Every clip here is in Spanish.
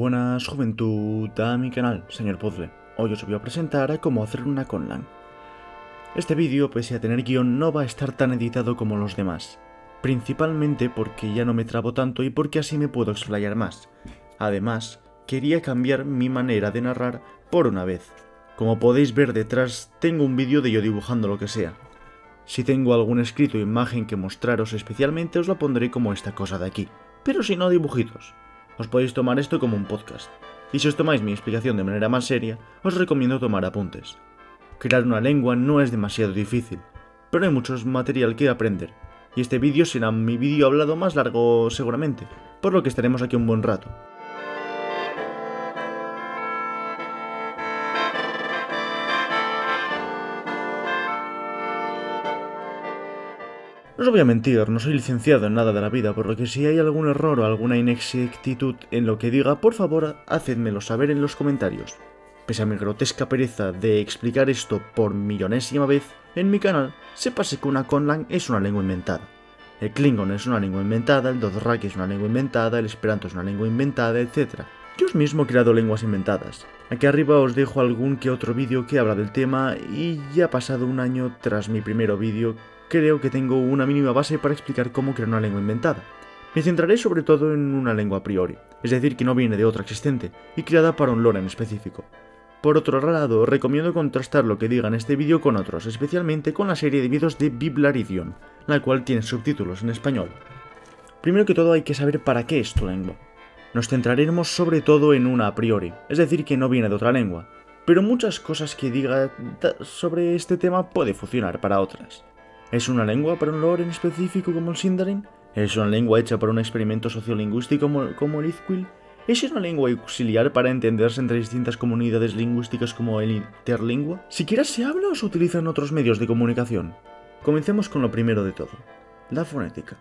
Buenas juventud a mi canal, señor Puzzle. Hoy os voy a presentar a cómo hacer una conlang. Este vídeo, pese a tener guión, no va a estar tan editado como los demás. Principalmente porque ya no me trabo tanto y porque así me puedo explayar más. Además, quería cambiar mi manera de narrar por una vez. Como podéis ver detrás, tengo un vídeo de yo dibujando lo que sea. Si tengo algún escrito o imagen que mostraros especialmente, os lo pondré como esta cosa de aquí. Pero si no, dibujitos. Os podéis tomar esto como un podcast. Y si os tomáis mi explicación de manera más seria, os recomiendo tomar apuntes. Crear una lengua no es demasiado difícil, pero hay mucho material que aprender. Y este vídeo será mi vídeo hablado más largo seguramente, por lo que estaremos aquí un buen rato. No os voy a mentir, no soy licenciado en nada de la vida, por lo que si hay algún error o alguna inexactitud en lo que diga, por favor, hacedmelo saber en los comentarios. Pese a mi grotesca pereza de explicar esto por millonésima vez, en mi canal, sépase que una conlang es una lengua inventada. El Klingon es una lengua inventada, el Dothraki es una lengua inventada, el Esperanto es una lengua inventada, etc. Yo mismo he creado lenguas inventadas. Aquí arriba os dejo algún que otro vídeo que habla del tema y ya ha pasado un año tras mi primer vídeo. Creo que tengo una mínima base para explicar cómo crear una lengua inventada. Me centraré sobre todo en una lengua a priori, es decir, que no viene de otra existente y creada para un lore en específico. Por otro lado, recomiendo contrastar lo que diga en este vídeo con otros, especialmente con la serie de vídeos de Biblaridion, la cual tiene subtítulos en español. Primero que todo hay que saber para qué es tu lengua. Nos centraremos sobre todo en una a priori, es decir, que no viene de otra lengua, pero muchas cosas que diga sobre este tema puede funcionar para otras. ¿Es una lengua para un lore en específico como el Sindarin? ¿Es una lengua hecha para un experimento sociolingüístico como el Izquil? ¿Es una lengua auxiliar para entenderse entre distintas comunidades lingüísticas como el interlingua? ¿Siquiera se habla o se utilizan otros medios de comunicación? Comencemos con lo primero de todo, la fonética.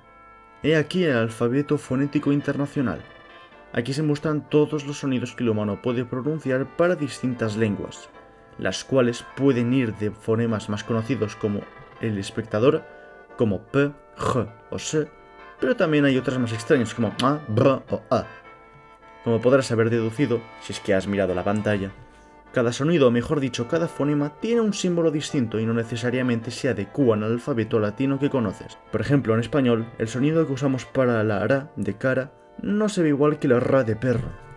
He aquí el alfabeto fonético internacional. Aquí se muestran todos los sonidos que el humano puede pronunciar para distintas lenguas, las cuales pueden ir de fonemas más conocidos como el espectador, como P, G o S, pero también hay otras más extrañas como A, B o A. Como podrás haber deducido, si es que has mirado la pantalla, cada sonido, o mejor dicho, cada fonema, tiene un símbolo distinto y no necesariamente se adecúan al alfabeto latino que conoces. Por ejemplo, en español, el sonido que usamos para la ra de cara no se ve igual que la ra de perro.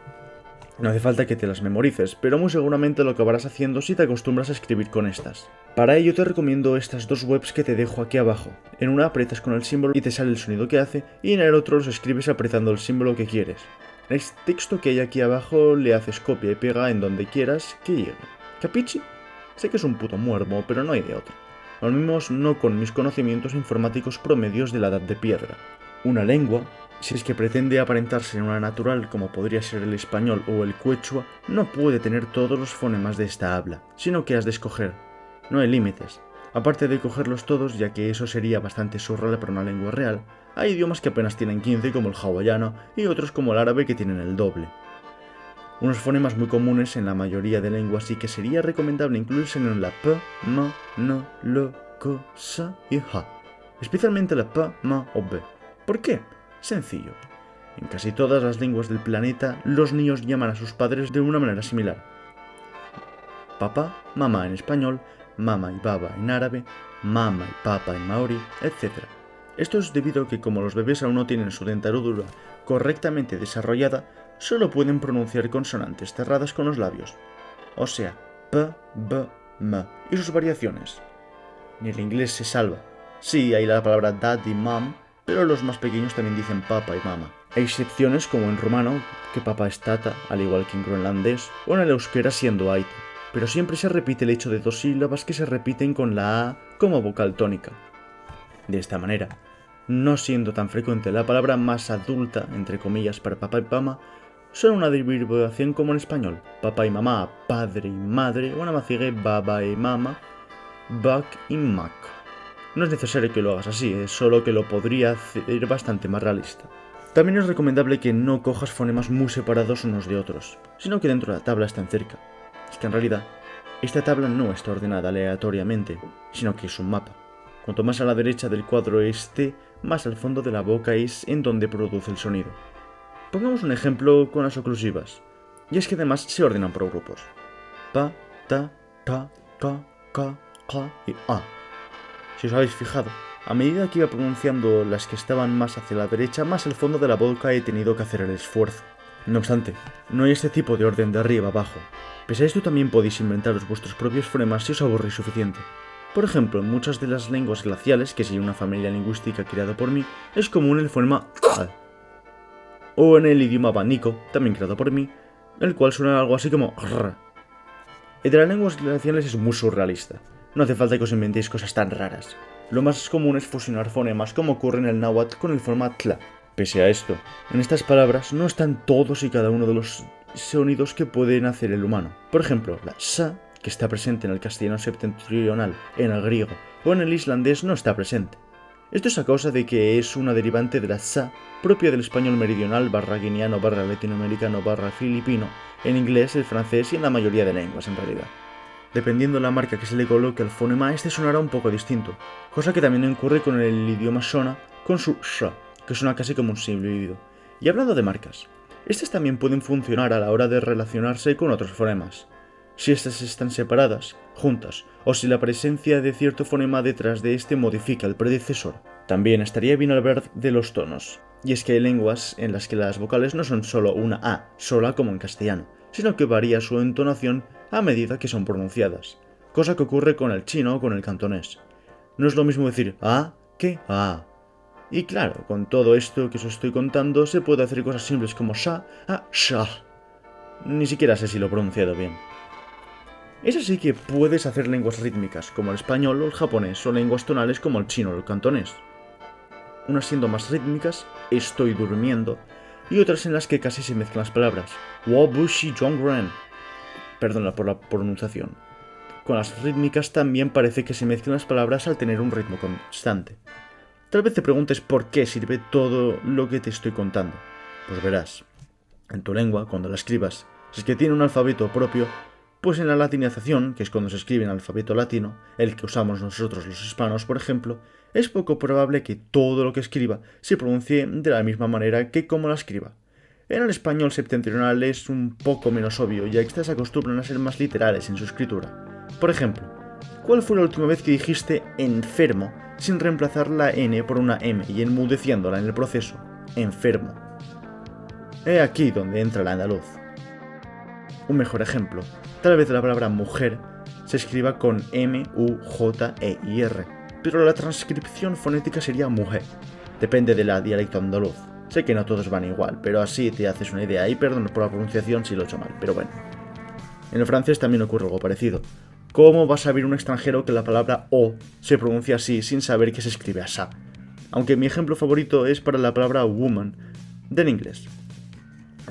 No hace falta que te las memorices, pero muy seguramente lo acabarás haciendo si te acostumbras a escribir con estas. Para ello te recomiendo estas dos webs que te dejo aquí abajo. En una aprietas con el símbolo y te sale el sonido que hace, y en el otro los escribes apretando el símbolo que quieres. El texto que hay aquí abajo le haces copia y pega en donde quieras que llegue. ¿Capichi? Sé que es un puto muermo, pero no hay de otra. Al menos no con mis conocimientos informáticos promedios de la edad de piedra. Una lengua, si es que pretende aparentarse en una natural como podría ser el español o el quechua, no puede tener todos los fonemas de esta habla, sino que has de escoger. No hay límites. Aparte de cogerlos todos, ya que eso sería bastante surreal para una lengua real, hay idiomas que apenas tienen 15 como el hawaiano y otros como el árabe que tienen el doble. Unos fonemas muy comunes en la mayoría de lenguas y que sería recomendable incluirse en la P, M, N, L, K, S y H, especialmente la P, M o B. ¿Por qué? Sencillo. En casi todas las lenguas del planeta, los niños llaman a sus padres de una manera similar. Papá, mamá en español, mama y baba en árabe, mama y papa en maori, etc. Esto es debido a que como los bebés aún no tienen su dentadura correctamente desarrollada, solo pueden pronunciar consonantes cerradas con los labios. O sea, P, B, M y sus variaciones. Ni el inglés se salva. Sí, hay la palabra dad y mom, pero los más pequeños también dicen papa y mama. Hay excepciones como en rumano, que papa es tata, al igual que en groenlandés, o en el euskera siendo aita, pero siempre se repite el hecho de dos sílabas que se repiten con la A como vocal tónica. De esta manera, no siendo tan frecuente la palabra más adulta, entre comillas, para papá y mama, son una derivación como en español, papá y mamá, padre y madre, o namazigue baba y mama, bak y mak. No es necesario que lo hagas así, es solo que lo podría hacer bastante más realista. También es recomendable que no cojas fonemas muy separados unos de otros, sino que dentro de la tabla estén cerca. Es que en realidad, esta tabla no está ordenada aleatoriamente, sino que es un mapa. Cuanto más a la derecha del cuadro esté, más al fondo de la boca es en donde produce el sonido. Pongamos un ejemplo con las oclusivas. Y es que además se ordenan por grupos. Pa, ta, ka, ka, ka, ka y a. Si os habéis fijado, a medida que iba pronunciando las que estaban más hacia la derecha, más al fondo de la boca he tenido que hacer el esfuerzo. No obstante, no hay este tipo de orden de arriba a abajo. Pese a esto también podéis inventaros vuestros propios fonemas si os aburrís suficiente. Por ejemplo, en muchas de las lenguas glaciales, que sigue una familia lingüística creada por mí, es común el fonema a. O en el idioma abanico, también creado por mí, el cual suena algo así como r. El de las lenguas glaciales es muy surrealista. No hace falta que os inventéis cosas tan raras. Lo más común es fusionar fonemas como ocurre en el náhuatl con el fonema tla. Pese a esto, en estas palabras no están todos y cada uno de los sonidos que pueden hacer el humano. Por ejemplo, la sa, que está presente en el castellano septentrional, en el griego o en el islandés, no está presente. Esto es a causa de que es una derivante de la sa, propia del español meridional /guineano /latinoamericano /filipino, en inglés, el francés y en la mayoría de lenguas en realidad. Dependiendo de la marca que se le coloque al fonema, este sonará un poco distinto, cosa que también ocurre con el idioma shona con su sha, que suena casi como un silbido. Y hablando de marcas, estas también pueden funcionar a la hora de relacionarse con otros fonemas. Si estas están separadas, juntas, o si la presencia de cierto fonema detrás de este modifica el predecesor. También estaría bien hablar de los tonos, y es que hay lenguas en las que las vocales no son solo una A sola como en castellano, sino que varía su entonación a medida que son pronunciadas, cosa que ocurre con el chino o con el cantonés. No es lo mismo decir A que A. Y claro, con todo esto que os estoy contando, se puede hacer cosas simples como sha a sha. Ni siquiera sé si lo he pronunciado bien. Es así que puedes hacer lenguas rítmicas como el español o el japonés, o lenguas tonales como el chino o el cantonés. Unas siendo más rítmicas, estoy durmiendo, y otras en las que casi se mezclan las palabras. Wabushi Zhongren. Perdona por la pronunciación. Con las rítmicas también parece que se mezclan las palabras al tener un ritmo constante. Tal vez te preguntes por qué sirve todo lo que te estoy contando. Pues verás, en tu lengua, cuando la escribas, si es que tiene un alfabeto propio, pues en la latinización, que es cuando se escribe en alfabeto latino, el que usamos nosotros los hispanos, por ejemplo, es poco probable que todo lo que escriba se pronuncie de la misma manera que como la escriba. En el español septentrional es un poco menos obvio, ya que estas acostumbran a ser más literales en su escritura. Por ejemplo, ¿cuál fue la última vez que dijiste enfermo sin reemplazar la N por una M y enmudeciéndola en el proceso? Enfermo. He aquí donde entra el andaluz. Un mejor ejemplo, tal vez la palabra mujer se escriba con M-U-J-E-I-R, pero la transcripción fonética sería mujer. Depende del dialecto andaluz. Sé que no todos van igual, pero así te haces una idea, y perdón por la pronunciación si lo he hecho mal, pero bueno. En el francés también ocurre algo parecido. ¿Cómo va a saber un extranjero que la palabra o se pronuncia así sin saber que se escribe así? Aunque mi ejemplo favorito es para la palabra woman del inglés,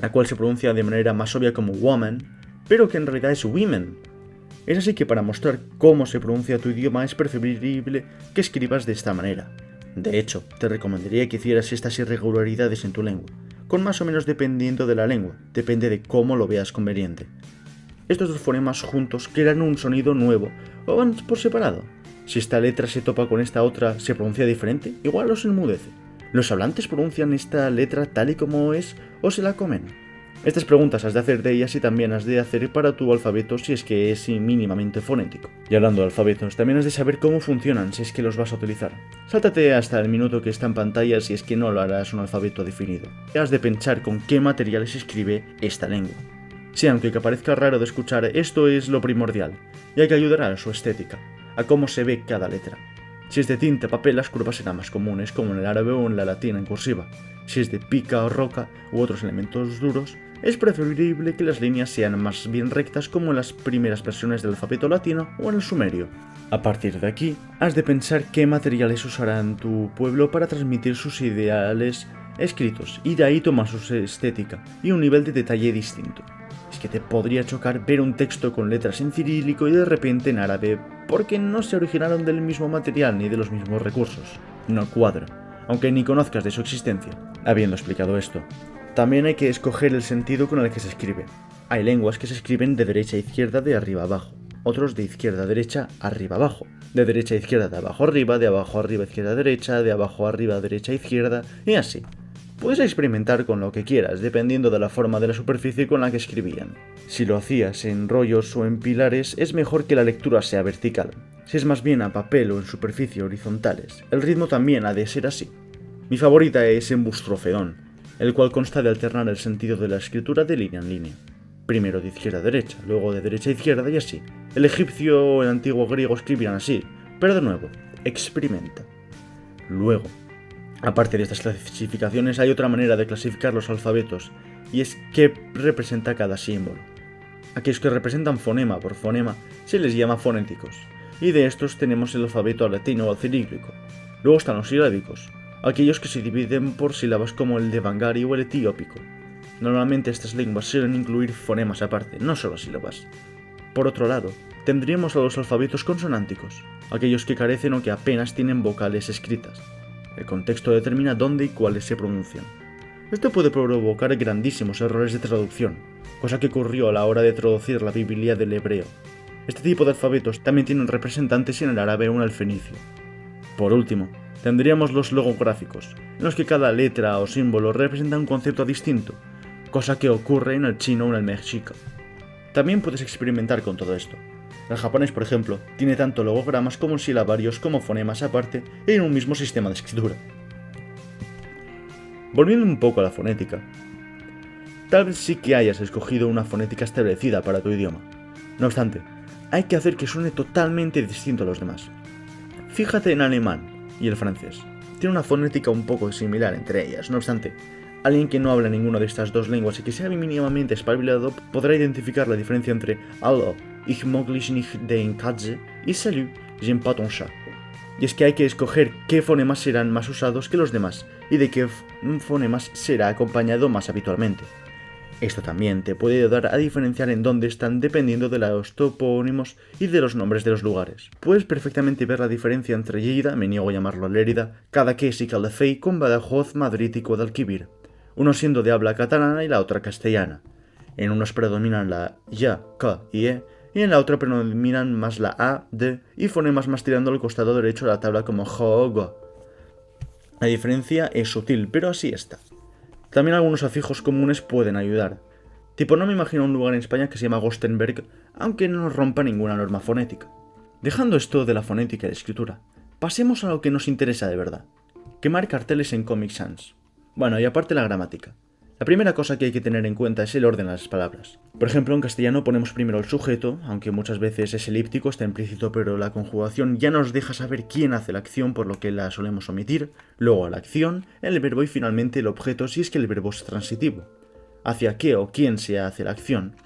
la cual se pronuncia de manera más obvia como woman, pero que en realidad es women. Es así que para mostrar cómo se pronuncia tu idioma es preferible que escribas de esta manera. De hecho, te recomendaría que hicieras estas irregularidades en tu lengua, con más o menos dependiendo de la lengua, depende de cómo lo veas conveniente. Estos dos fonemas juntos crean un sonido nuevo, o van por separado. Si esta letra se topa con esta otra, ¿se pronuncia diferente? Igual los enmudece. ¿Los hablantes pronuncian esta letra tal y como es o se la comen? Estas preguntas has de hacer de ellas y también has de hacer para tu alfabeto si es que es mínimamente fonético. Y hablando de alfabetos, también has de saber cómo funcionan si es que los vas a utilizar. Sáltate hasta el minuto que está en pantalla si es que no lo harás un alfabeto definido. Y has de pensar con qué materiales se escribe esta lengua. Sí, aunque parezca raro de escuchar, esto es lo primordial, ya que ayudará a su estética, a cómo se ve cada letra. Si es de tinta, papel, las curvas serán más comunes, como en el árabe o en la latina en cursiva. Si es de pica o roca u otros elementos duros, es preferible que las líneas sean más bien rectas como en las primeras versiones del alfabeto latino o en el sumerio. A partir de aquí, has de pensar qué materiales usará en tu pueblo para transmitir sus ideales escritos, y de ahí tomar su estética y un nivel de detalle distinto. Es que te podría chocar ver un texto con letras en cirílico y de repente en árabe, porque no se originaron del mismo material ni de los mismos recursos. No cuadra, aunque ni conozcas de su existencia. Habiendo explicado esto, también hay que escoger el sentido con el que se escribe. Hay lenguas que se escriben de derecha a izquierda, de arriba a abajo, otros de izquierda a derecha, arriba a abajo, de derecha a izquierda, de abajo a arriba, izquierda a derecha, de abajo a arriba, derecha a izquierda, y así. Puedes experimentar con lo que quieras, dependiendo de la forma de la superficie con la que escribían. Si lo hacías en rollos o en pilares, es mejor que la lectura sea vertical. Si es más bien a papel o en superficie horizontales, el ritmo también ha de ser así. Mi favorita es en bustrofeón, el cual consta de alternar el sentido de la escritura de línea en línea. Primero de izquierda a derecha, luego de derecha a izquierda y así. El egipcio o el antiguo griego escribían así, pero de nuevo, experimenta. Luego, aparte de estas clasificaciones, hay otra manera de clasificar los alfabetos, y es qué representa cada símbolo. Aquellos que representan fonema por fonema se les llama fonéticos, y de estos tenemos el alfabeto latino o cirílico. Luego están los silábicos, aquellos que se dividen por sílabas como el devangari o el etiópico. Normalmente estas lenguas suelen incluir fonemas aparte, no solo sílabas. Por otro lado, tendríamos a los alfabetos consonánticos, aquellos que carecen o que apenas tienen vocales escritas. El contexto determina dónde y cuáles se pronuncian. Esto puede provocar grandísimos errores de traducción, cosa que ocurrió a la hora de traducir la Biblia del hebreo. Este tipo de alfabetos también tienen representantes en el árabe o en el fenicio. Por último, tendríamos los logográficos, en los que cada letra o símbolo representa un concepto distinto, cosa que ocurre en el chino o en el mexica. También puedes experimentar con todo esto. El japonés, por ejemplo, tiene tanto logogramas como silabarios como fonemas aparte en un mismo sistema de escritura. Volviendo un poco a la fonética, tal vez sí que hayas escogido una fonética establecida para tu idioma. No obstante, hay que hacer que suene totalmente distinto a los demás. Fíjate en alemán y el francés. Tiene una fonética un poco similar entre ellas, no obstante, alguien que no habla ninguna de estas dos lenguas y que sea mínimamente espabilado podrá identificar la diferencia entre Hallo, ich möglich nicht den Katze y Salut, j'aime pas ton chat. Y es que hay que escoger qué fonemas serán más usados que los demás y de qué fonemas será acompañado más habitualmente. Esto también te puede ayudar a diferenciar en dónde están dependiendo de los topónimos y de los nombres de los lugares. Puedes perfectamente ver la diferencia entre Lleida, me niego a llamarlo Lérida, Cadaqués y Calafell con Badajoz, Madrid y Guadalquivir, uno siendo de habla catalana y la otra castellana. En unos predominan la ya, k y e, y en la otra predominan más la a, d y fonemas más tirando al costado derecho de la tabla como jo, go. La diferencia es sutil, pero así está. También algunos afijos comunes pueden ayudar. Tipo, no me imagino un lugar en España que se llama Gostenberg, aunque no rompa ninguna norma fonética. Dejando esto de la fonética y la escritura, pasemos a lo que nos interesa de verdad. Quemar carteles en Comic Sans. Bueno, y aparte la gramática. La primera cosa que hay que tener en cuenta es el orden de las palabras. Por ejemplo, en castellano ponemos primero el sujeto, aunque muchas veces es elíptico, está implícito, pero la conjugación ya nos deja saber quién hace la acción, por lo que la solemos omitir, luego la acción, el verbo y finalmente el objeto si es que el verbo es transitivo. Hacia qué o quién se hace la acción.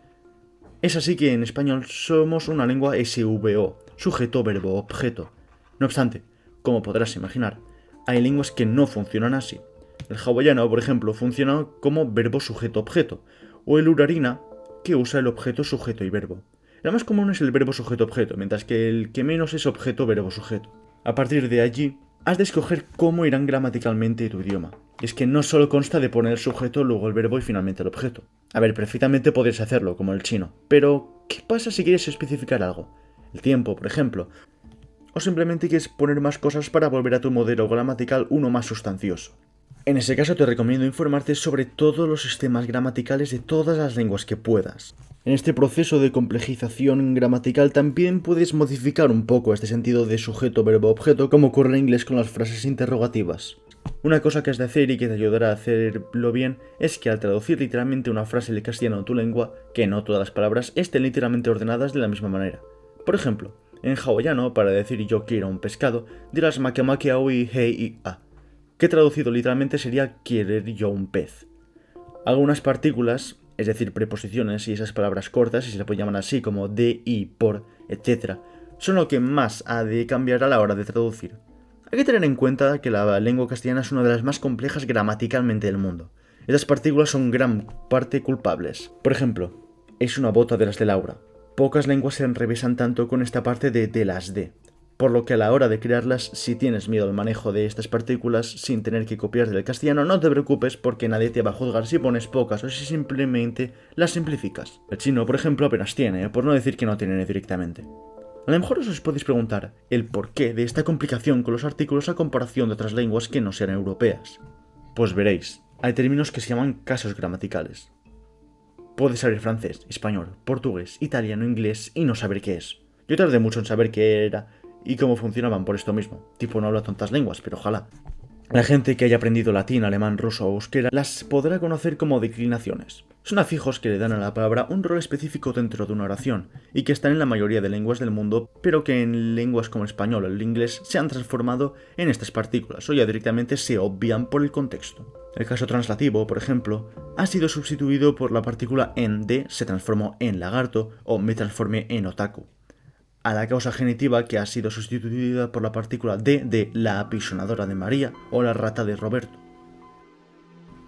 Es así que en español somos una lengua SVO, sujeto, verbo, objeto. No obstante, como podrás imaginar, hay lenguas que no funcionan así. El hawaiano, por ejemplo, funciona como verbo sujeto-objeto, o el urarina, que usa el objeto sujeto y verbo. El más común es el verbo sujeto-objeto, mientras que el que menos es objeto-verbo-sujeto. A partir de allí, has de escoger cómo irán gramaticalmente tu idioma. Y es que no solo consta de poner el sujeto, luego el verbo y finalmente el objeto. A ver, perfectamente podrías hacerlo, como el chino, pero ¿qué pasa si quieres especificar algo? El tiempo, por ejemplo. O simplemente quieres poner más cosas para volver a tu modelo gramatical uno más sustancioso. En ese caso te recomiendo informarte sobre todos los sistemas gramaticales de todas las lenguas que puedas. En este proceso de complejización gramatical también puedes modificar un poco este sentido de sujeto, verbo, objeto, como ocurre en inglés con las frases interrogativas. Una cosa que has de hacer y que te ayudará a hacerlo bien es que al traducir literalmente una frase del castellano a tu lengua, que no todas las palabras estén literalmente ordenadas de la misma manera. Por ejemplo, en hawaiano, para decir yo quiero un pescado, dirás makemake aui hei i a, que traducido literalmente sería querer yo un pez. Algunas partículas, es decir, preposiciones y esas palabras cortas, si se le puede llamar así, como de, y, por, etc., son lo que más ha de cambiar a la hora de traducir. Hay que tener en cuenta que la lengua castellana es una de las más complejas gramaticalmente del mundo. Estas partículas son gran parte culpables. Por ejemplo, es una bota de las de Laura. Pocas lenguas se enrevesan tanto con esta parte de las de. Por lo que a la hora de crearlas, si tienes miedo al manejo de estas partículas sin tener que copiar del castellano, no te preocupes porque nadie te va a juzgar si pones pocas o si simplemente las simplificas. El chino, por ejemplo, apenas tiene, por no decir que no tiene directamente. A lo mejor os podéis preguntar el porqué de esta complicación con los artículos a comparación de otras lenguas que no sean europeas. Pues veréis, Hay términos que se llaman casos gramaticales. Puedes saber francés, español, portugués, italiano, inglés y no saber qué es. Yo tardé mucho en saber qué era y cómo funcionaban por esto mismo. Tipo, no hablo tantas lenguas, pero ojalá. La gente que haya aprendido latín, alemán, ruso o euskera las podrá conocer como declinaciones. Son afijos que le dan a la palabra un rol específico dentro de una oración, y que están en la mayoría de lenguas del mundo, pero que en lenguas como el español o el inglés se han transformado en estas partículas, o ya directamente se obvian por el contexto. El caso translativo, por ejemplo, ha sido sustituido por la partícula en de se transformó en lagarto o me transformé en otaku, a la causa genitiva que ha sido sustituida por la partícula de la apisonadora de María o la rata de Roberto.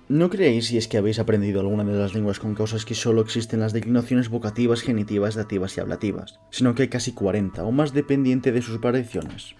No creéis si es que habéis aprendido alguna de las lenguas con causas que solo existen las declinaciones vocativas, genitivas, dativas y ablativas, sino que hay casi 40 o más dependiente de sus variaciones.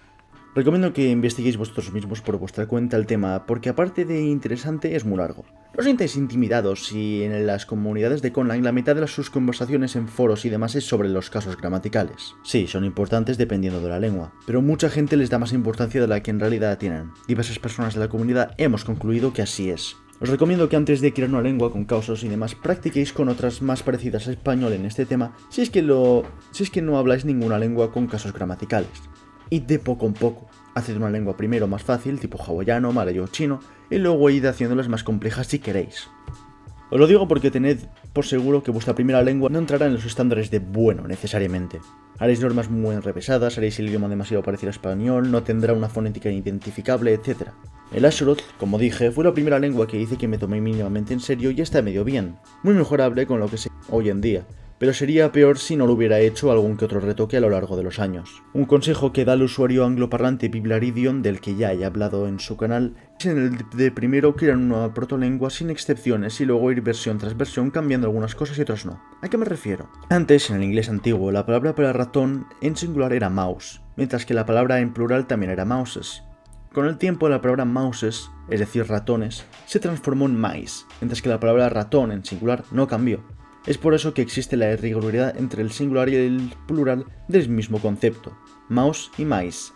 Recomiendo que investiguéis vosotros mismos por vuestra cuenta el tema, porque aparte de interesante es muy largo. No os sintáis intimidados si en las comunidades de Conlang la mitad de sus conversaciones en foros y demás es sobre los casos gramaticales. Sí, son importantes dependiendo de la lengua, pero mucha gente les da más importancia de la que en realidad tienen. Diversas personas de la comunidad hemos concluido que así es. Os recomiendo que antes de crear una lengua con causas y demás, practiquéis con otras más parecidas al español en este tema, si es que no habláis ninguna lengua con casos gramaticales. Id de poco en poco. Haced una lengua primero más fácil, tipo hawaiano, malayo o chino, y luego id haciéndolas más complejas si queréis. Os lo digo porque tened por seguro que vuestra primera lengua no entrará en los estándares de bueno necesariamente. Haréis normas muy enrevesadas, haréis el idioma demasiado parecido al español, no tendrá una fonética identificable, etc. El Axolotl, como dije, fue la primera lengua que hice que me tomé mínimamente en serio y está medio bien. Muy mejorable con lo que sé hoy en día, pero sería peor si no lo hubiera hecho algún que otro retoque a lo largo de los años. Un consejo que da el usuario angloparlante Biblaridion, del que ya he hablado en su canal, es en el de primero crear una protolengua sin excepciones y luego ir versión tras versión cambiando algunas cosas y otras no. ¿A qué me refiero? Antes, en el inglés antiguo, la palabra para ratón en singular era mouse, mientras que la palabra en plural también era mouses. Con el tiempo la palabra mouses, es decir ratones, se transformó en mice, mientras que la palabra ratón en singular no cambió. Es por eso que existe la irregularidad entre el singular y el plural del mismo concepto, mouse y mice.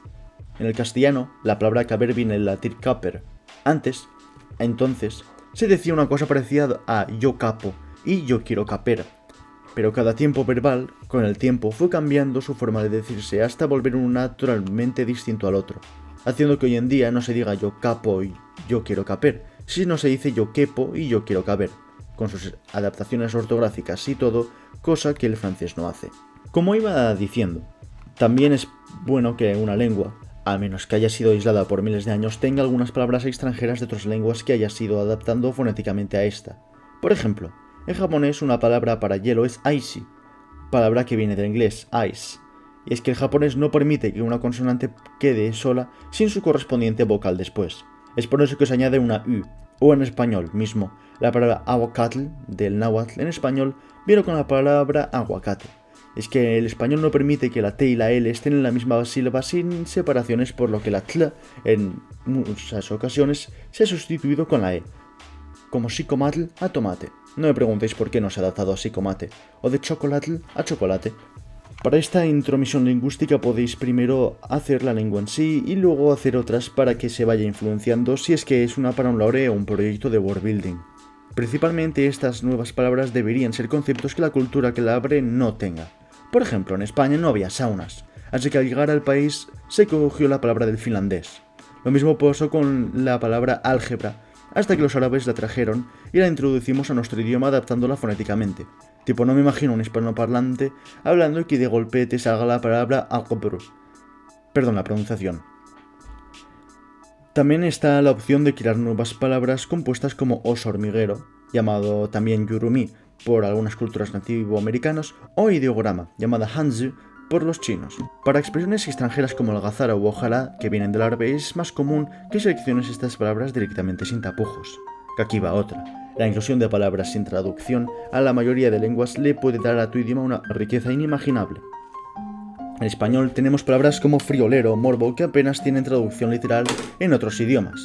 En el castellano, la palabra caber viene del latín caper. Entonces, se decía una cosa parecida a yo capo y yo quiero caper, pero cada tiempo verbal, con el tiempo, fue cambiando su forma de decirse hasta volver uno naturalmente distinto al otro, haciendo que hoy en día no se diga yo capo y yo quiero caper, sino se dice yo quepo y yo quiero caber, con sus adaptaciones ortográficas y todo, cosa que el francés no hace. Como iba diciendo, también es bueno que una lengua, a menos que haya sido aislada por miles de años, tenga algunas palabras extranjeras de otras lenguas que haya sido adaptando fonéticamente a esta. Por ejemplo, en japonés una palabra para hielo es aishi, palabra que viene del inglés ice, y es que el japonés no permite que una consonante quede sola sin su correspondiente vocal después. Es por eso que se añade una u, o en español mismo, la palabra aguacatl del náhuatl en español viene con la palabra aguacate. Es que el español no permite que la T y la L estén en la misma sílaba sin separaciones, por lo que la tl en muchas ocasiones se ha sustituido con la E, como psicomatl a tomate. No me preguntéis por qué no se ha adaptado a psicomate, o de chocolatl a chocolate. Para esta intromisión lingüística podéis primero hacer la lengua en sí y luego hacer otras para que se vaya influenciando si es que es una para un lore o un proyecto de word building. Principalmente estas nuevas palabras deberían ser conceptos que la cultura que la abre no tenga. Por ejemplo, en España no había saunas, así que al llegar al país se cogió la palabra del finlandés. Lo mismo pasó con la palabra álgebra, hasta que los árabes la trajeron y la introducimos a nuestro idioma adaptándola fonéticamente. Tipo, no me imagino un hispanoparlante hablando y que de golpe te salga la palabra álgebra. Perdón la pronunciación. También está la opción de crear nuevas palabras compuestas como oso hormiguero, llamado también yurumi por algunas culturas nativoamericanas, o ideograma, llamada hanzi por los chinos. Para expresiones extranjeras como algazara u ojalá, que vienen del árabe, es más común que selecciones estas palabras directamente sin tapujos. Que aquí va otra. La inclusión de palabras sin traducción a la mayoría de lenguas le puede dar a tu idioma una riqueza inimaginable. En español tenemos palabras como friolero o morbo que apenas tienen traducción literal en otros idiomas.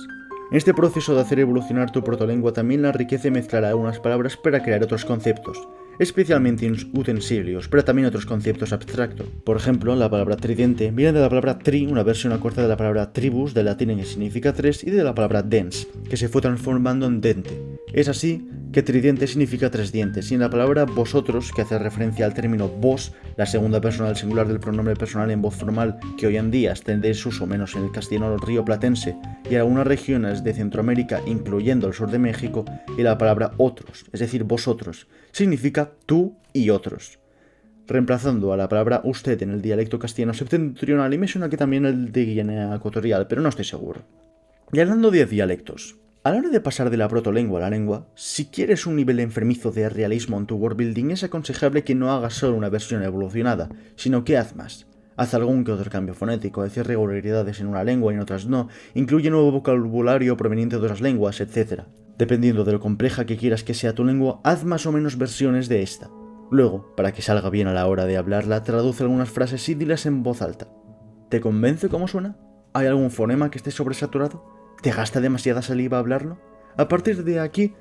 En este proceso de hacer evolucionar tu protolengua también la enriquece mezclar algunas palabras para crear otros conceptos. especialmente utensilios, pero también otros conceptos abstractos. Por ejemplo, la palabra tridente viene de la palabra tri, una versión acorta de la palabra tribus, del latín que significa tres, y de la palabra dens, que se fue transformando en dente. Es así que tridente significa tres dientes, y en la palabra vosotros, que hace referencia al término vos, la segunda persona del singular del pronombre personal en voz formal, que hoy en día está en desuso menos en el castellano rioplatense y en algunas regiones de Centroamérica, incluyendo el sur de México, y la palabra otros, es decir, vosotros, significa tú y otros, reemplazando a la palabra usted en el dialecto castellano septentrional, y me suena que también el de Guinea Ecuatorial, pero no estoy seguro. Y hablando de dialectos, a la hora de pasar de la protolengua a la lengua, si quieres un nivel enfermizo de realismo en tu wordbuilding, es aconsejable que no hagas solo una versión evolucionada, sino que haz más. Haz algún que otro cambio fonético, decir regularidades en una lengua y en otras no, incluye nuevo vocabulario proveniente de otras lenguas, etc. Dependiendo de lo compleja que quieras que sea tu lengua, haz más o menos versiones de esta. Luego, para que salga bien a la hora de hablarla, traduce algunas frases y dilas en voz alta. ¿Te convence cómo suena? ¿Hay algún fonema que esté sobresaturado? ¿Te gasta demasiada saliva hablarlo? A partir de aquí,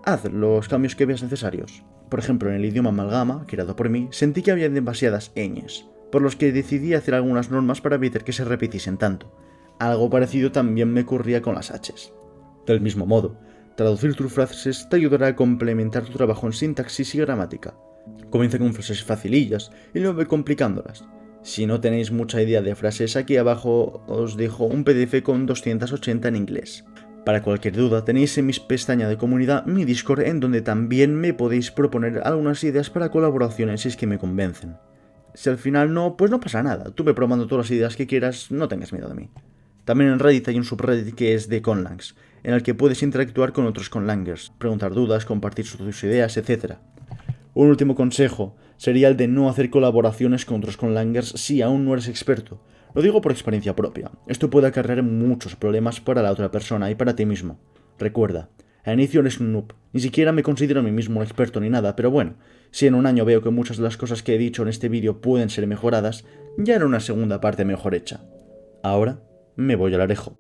haz los cambios que veas necesarios. Por ejemplo, en el idioma amalgama, creado por mí, sentí que había demasiadas ñes, por los que decidí hacer algunas normas para evitar que se repitiesen tanto. Algo parecido también me ocurría con las h's. Del mismo modo, traducir tus frases te ayudará a complementar tu trabajo en sintaxis y gramática. Comienza con frases facilillas y luego ve complicándolas. Si no tenéis mucha idea de frases, aquí abajo os dejo un PDF con 280 en inglés. Para cualquier duda, tenéis en mis pestañas de comunidad mi Discord, en donde también me podéis proponer algunas ideas para colaboraciones si es que me convencen. Si al final no, pues no pasa nada, tú ve probando todas las ideas que quieras, no tengas miedo de mí. También en Reddit hay un subreddit que es de Conlangs, en el que puedes interactuar con otros conlangers, preguntar dudas, compartir tus ideas, etc. Un último consejo sería el de no hacer colaboraciones con otros conlangers si aún no eres experto. Lo digo por experiencia propia. Esto puede acarrear muchos problemas para la otra persona y para ti mismo. Recuerda, a inicio eres un noob. Ni siquiera me considero a mí mismo un experto ni nada, pero bueno, si en un año veo que muchas de las cosas que he dicho en este vídeo pueden ser mejoradas, ya era una segunda parte mejor hecha. Ahora me voy al arejo.